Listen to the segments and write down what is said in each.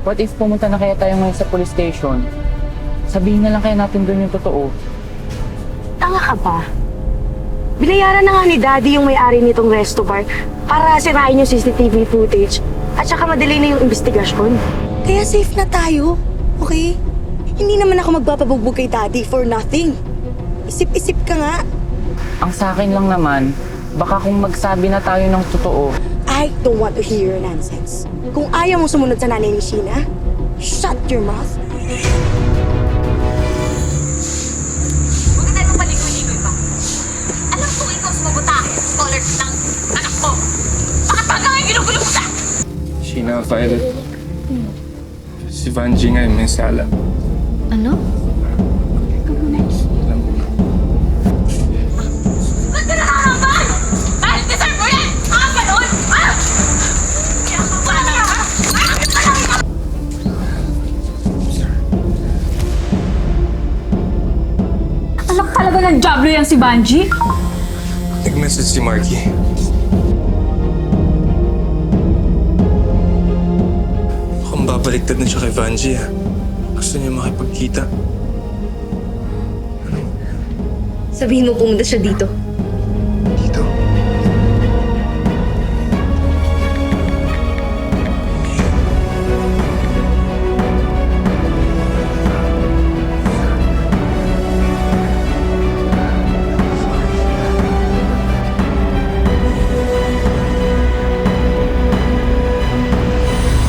What if pumunta na kaya tayo ngayon sa police station? Sabihin na lang kaya natin doon yung totoo. Tanga ka ba? Binayaran na nga ni Daddy yung may-ari nitong resto bar para sirain yung CCTV footage at saka madali na yung investigasyon. Kaya safe na tayo, okay? Hindi naman ako magpapabugbog kay Daddy for nothing. Isip-isip ka nga. Ang sa akin lang naman, baka kung magsabi na tayo ng totoo, I don't want to hear your nonsense. Kung ayaw mo sumunod sa nanay ni Sheena, shut your mouth. Huwag na itong paligoy-ligoy pa. Alam kong ikaw sumabutahe sa scholar ng anak ko. Bakit talaga ngayon ginugulo mo na? Sheena, Violet. Si Vanji nga yung may sala. Ano? Ba't ka nakakaban? Dahil deserve mo yan! Ang gano'n! Ah! Kaya ka wala na! Anak talaga ng Diablo yan si Banji? Nag-message si Marky. Mukhang babaliktad na siya kay Vanji ah. Gusto niya makipagkita. Sabihin mo pumunta siya dito. Dito.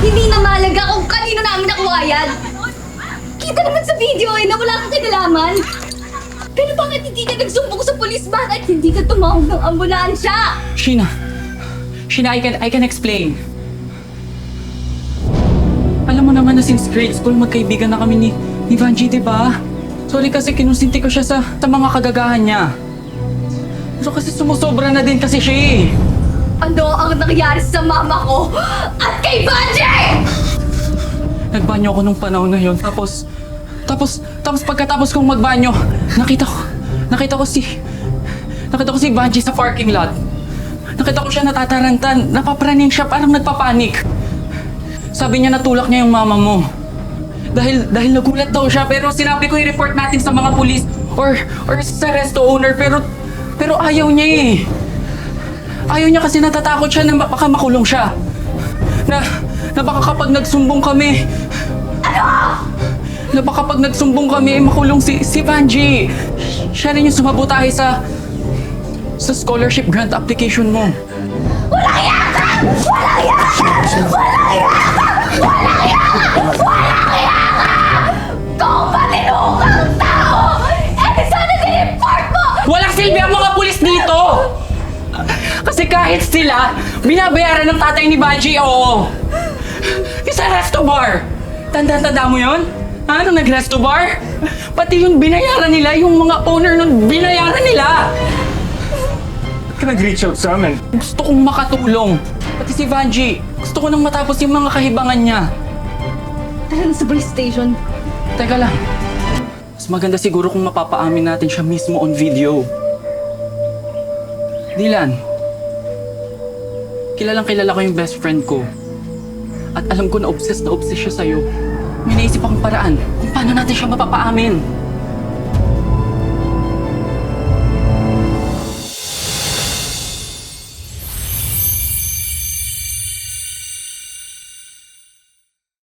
Hindi na malaga kung kanino namin nakuha yan. Kita naman sa video na wala kang kinalaman. Pero bakit hindi ka nagsumbong sa polis? Bakit hindi ka tumawag ng ambulansya? Sheena, I can explain. Alam mo naman na since grade school, magkaibigan na kami ni Vanji, di ba? Sorry kasi kinonsinti ko siya sa mga kagagahan niya. So kasi sumusobra na din kasi siya eh. Ano ang nangyari sa mama ko at kay Banji? Nagbanyo ako nung panahon na yun. Tapos pagkatapos kong magbanyo, nakita ko si Vanji sa parking lot. Nakita ko siya natatarantan, napapraning siya, parang nagpapanik. Sabi niya natulak niya yung mama mo. Dahil nagulat daw siya, pero sinabi ko i-report natin sa mga pulis or sa resto owner, pero ayaw niya eh. Ayaw niya kasi natatakot siya na baka makulong siya. Na baka kapag nagsumbong kami... Na baka kapag nagsumbong kami, makulong si Vanji. Siya rin yung sumabotahe sa scholarship grant application mo. Walang yaka! Walang yaka! Walang yaka! Walang yaka! Walang yaka! Kung matinukang tao, sana din-report mo! Walang silbi ang mga pulis dito! Kasi kahit sila, binabayaran ng tatay ni Vanji, oo. Yung sa resto bar. Tanda mo yun? Ano, nag-resto bar? Pati yung binayaran nila, yung mga owner nun, binayaran nila! Ba't ka nag-reach out sa amin? Gusto kong makatulong. Pati si Vanji, gusto ko nang matapos yung mga kahibangan niya. Tara na sa police station. Teka lang. Mas maganda siguro kung mapapaamin natin siya mismo on video. Dylan, kilala ko yung best friend ko. At alam ko na obsessed siya sa'yo. May naisip akong paraan kung paano natin siya mapapaamin.